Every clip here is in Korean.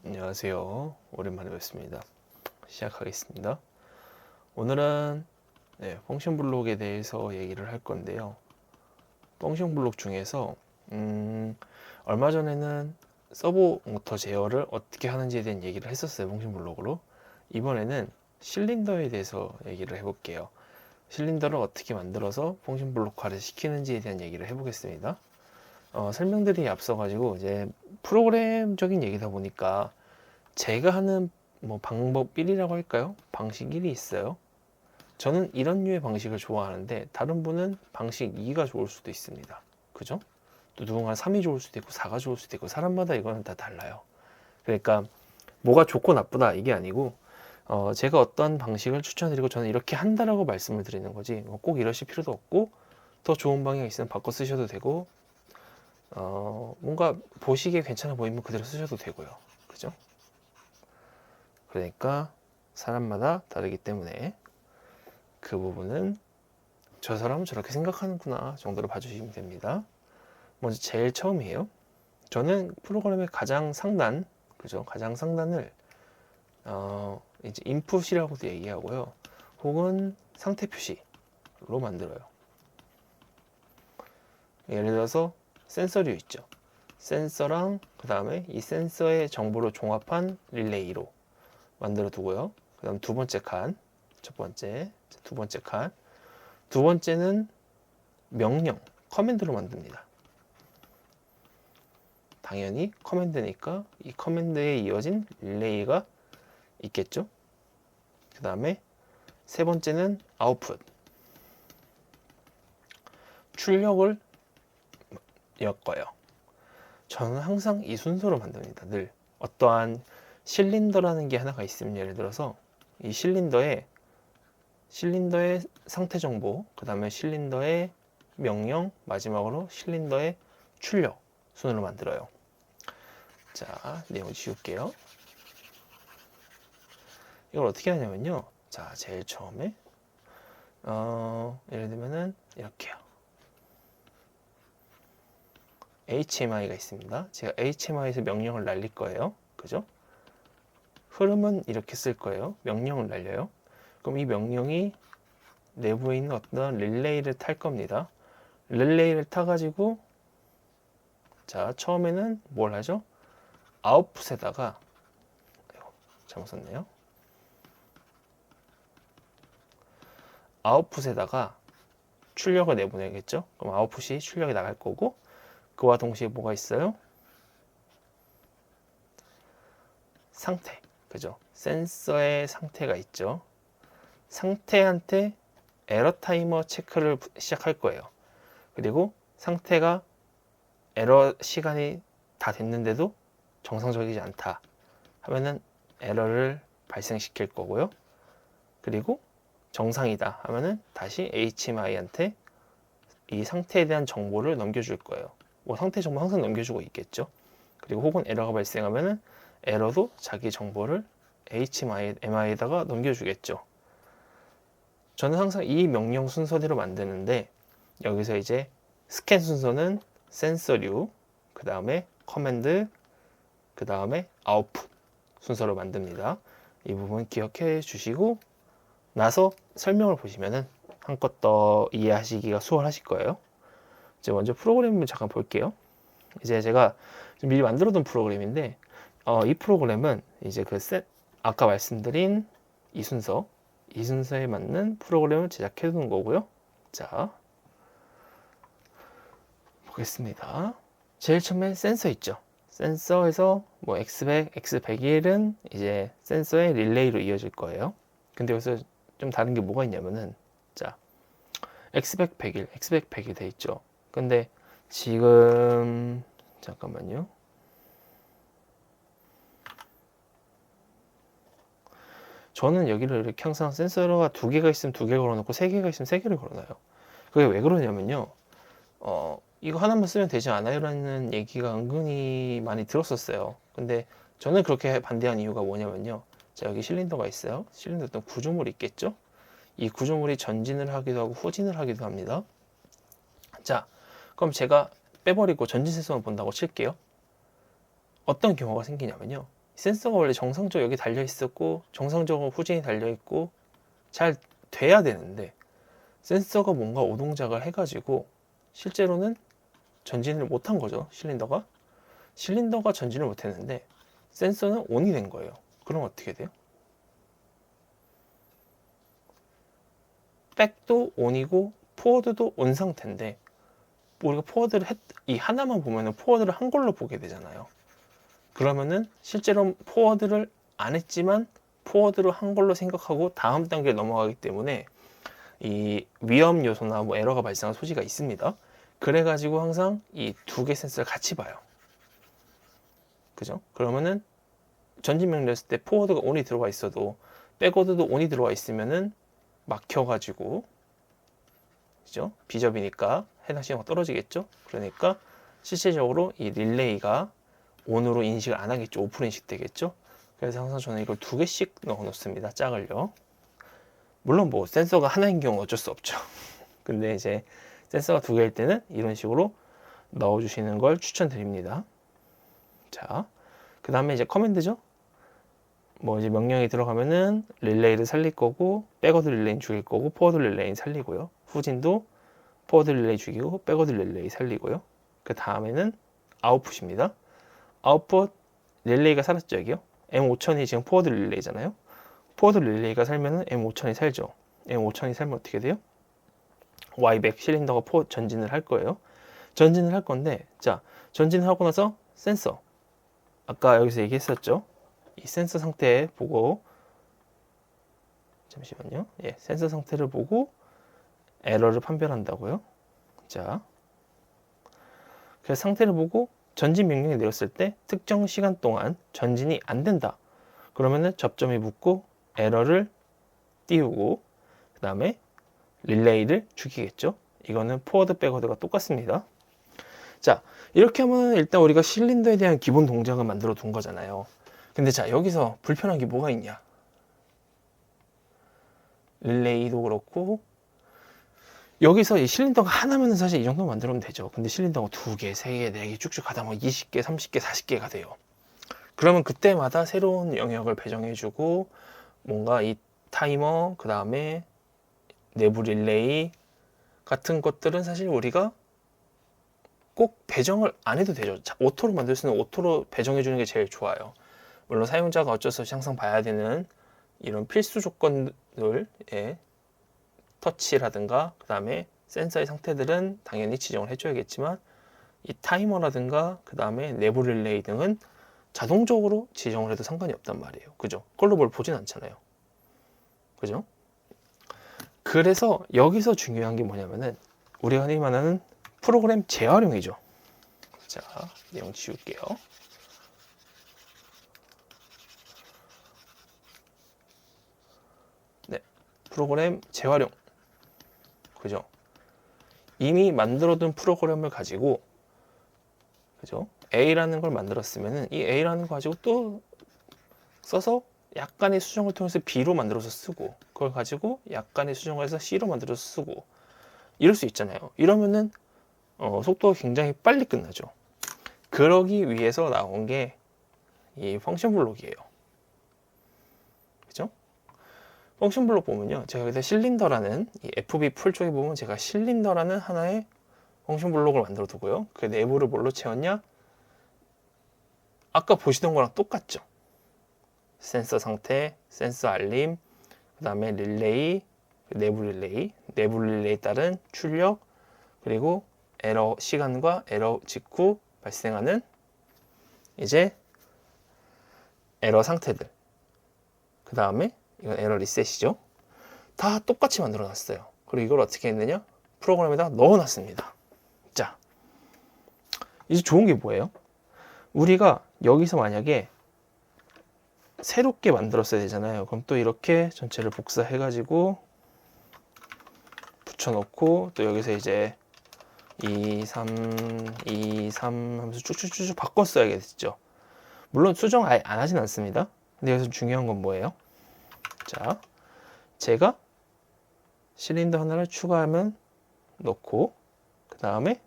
안녕하세요. 오랜만에 뵙습니다. 시작하겠습니다. 오늘은 펑션 블록에 대해서 얘기를 할 건데요. 펑션 블록 중에서 얼마 전에는 서버 모터 제어를 어떻게 하는지에 대한 얘기를 했었어요. 펑션 블록으로. 이번에는 실린더에 대해서 얘기를 해볼게요. 실린더를 어떻게 만들어서 펑션 블록화를 시키는지에 대한 얘기를 해보겠습니다. 설명들이 앞서가지고 이제 프로그램적인 얘기다 보니까 제가 하는 뭐 방법 1이라고 할까요? 방식 1이 있어요. 저는 이런 류의 방식을 좋아하는데 다른 분은 방식 2가 좋을 수도 있습니다. 그죠? 또 누군가 3이 좋을 수도 있고 4가 좋을 수도 있고 사람마다 이거는 다 달라요. 그러니까 뭐가 좋고 나쁘다 이게 아니고 제가 어떤 방식을 추천드리고 저는 이렇게 한다라고 말씀을 드리는 거지 꼭 이러실 필요도 없고 더 좋은 방향이 있으면 바꿔 쓰셔도 되고 뭔가 보시기에 괜찮아 보이면 그대로 쓰셔도 되고요. 그죠? 그러니까 사람마다 다르기 때문에 그 부분은 저 사람은 저렇게 생각하는구나 정도로 봐주시면 됩니다. 먼저 제일 처음이에요. 저는 프로그램의 가장 상단, 그죠? 가장 상단을 이제 인풋이라고도 얘기하고요. 혹은 상태 표시로 만들어요. 예를 들어서 센서류 있죠. 센서랑 그 다음에 이 센서의 정보를 종합한 릴레이로 만들어 두고요. 그 다음 두 번째 칸, 첫 번째, 두 번째 칸. 두 번째는 명령, 커맨드로 만듭니다. 당연히 커맨드니까 이 커맨드에 이어진 릴레이가 있겠죠. 그 다음에 세 번째는 아웃풋, 출력을 엮어요. 저는 항상 이 순서로 만듭니다. 늘 어떠한 실린더라는 게 하나가 있으면 예를 들어서 이 실린더의 상태 정보, 그 다음에 실린더의 명령, 마지막으로 실린더의 출력 순으로 만들어요. 자, 내용 지울게요. 이걸 어떻게 하냐면요. 자, 제일 처음에 예를 들면은 이렇게요. HMI가 있습니다. 제가 HMI에서 명령을 날릴 거예요. 그죠? 흐름은 이렇게 쓸 거예요. 명령을 날려요. 그럼 이 명령이 내부에 있는 어떤 릴레이를 탈 겁니다. 릴레이를 타가지고 자, 처음에는 뭘 하죠? 아웃풋에다가 잘못 썼네요. 아웃풋에다가 출력을 내보내겠죠? 그럼 아웃풋이 출력이 나갈 거고 그와 동시에 뭐가 있어요? 상태, 그죠? 센서의 상태가 있죠. 상태한테 에러 타이머 체크를 시작할 거예요. 그리고 상태가 에러 시간이 다 됐는데도 정상적이지 않다 하면은 에러를 발생시킬 거고요. 그리고 정상이다 하면은 다시 HMI한테 이 상태에 대한 정보를 넘겨줄 거예요. 뭐 상태 정보 항상 넘겨주고 있겠죠. 그리고 혹은 에러가 발생하면은 에러도 자기 정보를 HMI에다가 넘겨주겠죠. 저는 항상 이 명령 순서대로 만드는데 여기서 이제 스캔 순서는 센서류, 그 다음에 커맨드, 그 다음에 아웃풋 순서로 만듭니다. 이 부분 기억해 주시고 나서 설명을 보시면은 한껏 더 이해하시기가 수월하실 거예요. 이제 먼저 프로그램을 잠깐 볼게요. 이제 제가 미리 만들어둔 프로그램인데 이 프로그램은 이제 아까 말씀드린 이 순서에 맞는 프로그램을 제작해 두는 거고요. 자, 보겠습니다. 제일 처음에 센서 있죠. 센서에서 뭐 X100, X101은 이제 센서의 릴레이로 이어질 거예요. 근데 여기서 좀 다른 게 뭐가 있냐면은 자, X100, 101, X100, 100이 돼 있죠. 근데 지금 잠깐만요. 저는 여기를 이렇게 항상 센서가 두 개가 있으면 두 개 걸어놓고 세 개가 있으면 세 개를 걸어놔요. 그게 왜 그러냐면요. 이거 하나만 쓰면 되지 않아요? 라는 얘기가 은근히 많이 들었었어요. 근데 저는 그렇게 반대한 이유가 뭐냐면요. 자, 여기 실린더가 있어요. 실린더 어떤 구조물이 있겠죠? 이 구조물이 전진을 하기도 하고 후진을 하기도 합니다. 자, 그럼 제가 빼버리고 전진 세성을 본다고 칠게요. 어떤 경우가 생기냐면요. 센서가 원래 정상적으로 여기 달려 있었고 정상적으로 후진이 달려 있고 잘 돼야 되는데 센서가 뭔가 오동작을 해가지고 실제로는 전진을 못한 거죠. 실린더가 전진을 못했는데 센서는 온이 된 거예요. 그럼 어떻게 돼요? 백도 온이고 포워드도 온 상태인데 우리가 이 하나만 보면은 포워드를 한 걸로 보게 되잖아요. 그러면은 실제로 포워드를 안 했지만 포워드를 한 걸로 생각하고 다음 단계로 넘어가기 때문에 이 위험 요소나 뭐 에러가 발생할 소지가 있습니다. 그래가지고 항상 이 두 개 센서를 같이 봐요. 그죠? 그러면은 전진 명령 했을 때 포워드가 온이 들어와 있어도 백워드도 온이 들어와 있으면은 막혀가지고, 그죠? 비접이니까 해당 시간가 떨어지겠죠? 그러니까 실질적으로 이 릴레이가 온으로 인식을 안 하겠죠. 오프로 인식 되겠죠? 그래서 항상 저는 이걸 두 개씩 넣어 놓습니다. 짝을요. 물론 뭐 센서가 하나인 경우 어쩔 수 없죠. 근데 이제 센서가 두 개일 때는 이런 식으로 넣어 주시는 걸 추천드립니다. 자, 그 다음에 이제 커맨드죠. 뭐 이제 명령이 들어가면은 릴레이를 살릴 거고, 백워드 릴레이는 죽일 거고, 포워드 릴레이는 살리고요. 후진도 포워드 릴레이 죽이고, 백워드 릴레이 살리고요. 그 다음에는 아웃풋입니다. 아웃풋 릴레이가 살았죠, 여기요. M5000이 지금 포워드 릴레이잖아요. 포워드 릴레이가 살면은 M5000이 살죠. M5000이 살면 어떻게 돼요? Y백 실린더가 전진을 할 거예요. 전진을 할 건데, 자, 전진을 하고 나서 센서. 아까 여기서 얘기했었죠. 이 센서 상태 보고, 잠시만요. 예, 센서 상태를 보고 에러를 판별한다고요. 자, 그래서 상태를 보고 전진 명령이 내렸을 때 특정 시간 동안 전진이 안 된다. 그러면은 접점이 붙고 에러를 띄우고, 그 다음에 릴레이를 죽이겠죠. 이거는 포워드 백워드가 똑같습니다. 자, 이렇게 하면 일단 우리가 실린더에 대한 기본 동작을 만들어 둔 거잖아요. 근데 자, 여기서 불편한 게 뭐가 있냐? 릴레이도 그렇고, 여기서 이 실린더가 하나면 사실 이 정도 만들면 되죠. 근데 실린더가 2개, 3개, 4개 쭉쭉 가다 보면 20개, 30개, 40개가 돼요. 그러면 그때마다 새로운 영역을 배정해주고, 뭔가 이 타이머, 그 다음에 내부 릴레이 같은 것들은 사실 우리가 꼭 배정을 안 해도 되죠. 오토로 만들 수 있는 오토로 배정해주는 게 제일 좋아요. 물론 사용자가 어쩔 수 없이 항상 봐야 되는 이런 필수 조건들, 터치라든가 그 다음에 센서의 상태들은 당연히 지정을 해줘야겠지만, 이 타이머라든가 그 다음에 내부 릴레이 등은 자동적으로 지정을 해도 상관이 없단 말이에요. 그죠? 그걸로 뭘 보진 않잖아요. 그죠? 그래서 여기서 중요한 게 뭐냐면은 우리가 흔히 말하는 프로그램 재활용이죠. 자, 내용 지울게요. 네, 프로그램 재활용. 그죠? 이미 만들어둔 프로그램을 가지고, 그죠? A라는 걸 만들었으면은 이 A라는 거 가지고 또 써서 약간의 수정을 통해서 B로 만들어서 쓰고, 그걸 가지고 약간의 수정을 해서 C로 만들어서 쓰고, 이럴 수 있잖아요. 이러면은 속도가 굉장히 빨리 끝나죠. 그러기 위해서 나온 게 이 펑션 블록이에요. 그죠? 펑션 블록 보면요, 제가 여기다 실린더라는 이 FB 풀 쪽에 보면 제가 실린더라는 하나의 펑션 블록을 만들어 두고요. 그 내부를 뭘로 채웠냐? 아까 보시던 거랑 똑같죠. 센서 상태, 센서 알림, 그 다음에 릴레이, 내부 릴레이에 따른 출력, 그리고 에러 시간과 에러 직후 발생하는 이제 에러 상태들. 그 다음에 이건 에러 리셋이죠. 다 똑같이 만들어 놨어요. 그리고 이걸 어떻게 했느냐? 프로그램에다 넣어 놨습니다. 자, 이제 좋은 게 뭐예요? 우리가 여기서 만약에 새롭게 만들었어야 되잖아요. 그럼 또 이렇게 전체를 복사해가지고 붙여놓고, 또 여기서 이제 2, 3, 2, 3 하면서 쭉쭉쭉 바꿨어야겠죠. 물론 수정 아예 안 하진 않습니다. 근데 여기서 중요한 건 뭐예요? 자, 제가 실린더 하나를 추가하면 넣고, 그 다음에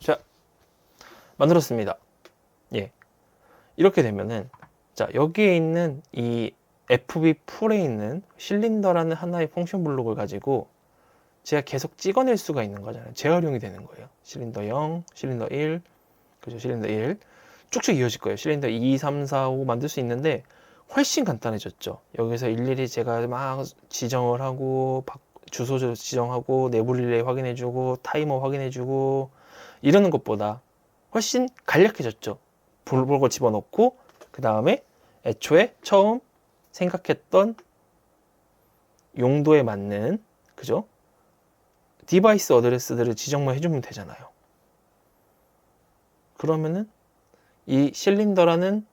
자, 만들었습니다. 예. 이렇게 되면은, 자, 여기에 있는 이 FB 풀에 있는 실린더라는 하나의 펑션 블록을 가지고 제가 계속 찍어낼 수가 있는 거잖아요. 재활용이 되는 거예요. 실린더 0, 실린더 1, 그죠? 실린더 1. 쭉쭉 이어질 거예요. 실린더 2, 3, 4, 5 만들 수 있는데 훨씬 간단해졌죠. 여기서 일일이 제가 막 지정을 하고, 주소 지정하고, 내부 릴레이 확인해주고, 타이머 확인해주고, 이러는 것보다 훨씬 간략해졌죠. 블록을 집어넣고, 그 다음에 애초에 처음 생각했던 용도에 맞는, 그죠? 디바이스 어드레스들을 지정만 해주면 되잖아요. 그러면은 이 실린더라는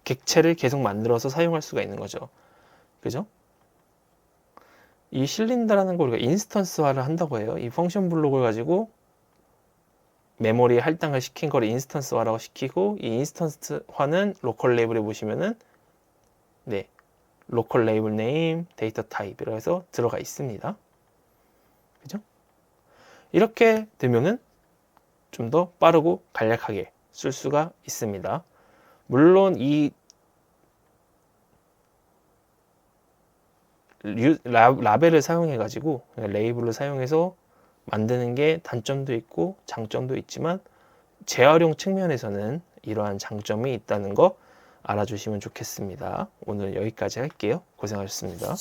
객체를 계속 만들어서 사용할 수가 있는 거죠. 그죠? 이 실린더라는 걸 우리가 인스턴스화를 한다고 해요. 이 펑션 블록을 가지고 메모리에 할당을 시킨 거를 인스턴스화라고 시키고, 이 인스턴스화는 로컬 레이블에 보시면은 네, 로컬 레이블 네임, 데이터 타입이라고 해서 들어가 있습니다. 그죠? 이렇게 되면은 좀 더 빠르고 간략하게 쓸 수가 있습니다. 물론 이 라벨을 사용해 가지고, 레이블을 사용해서 만드는 게 단점도 있고 장점도 있지만 재활용 측면에서는 이러한 장점이 있다는 거 알아주시면 좋겠습니다. 오늘 여기까지 할게요. 고생하셨습니다.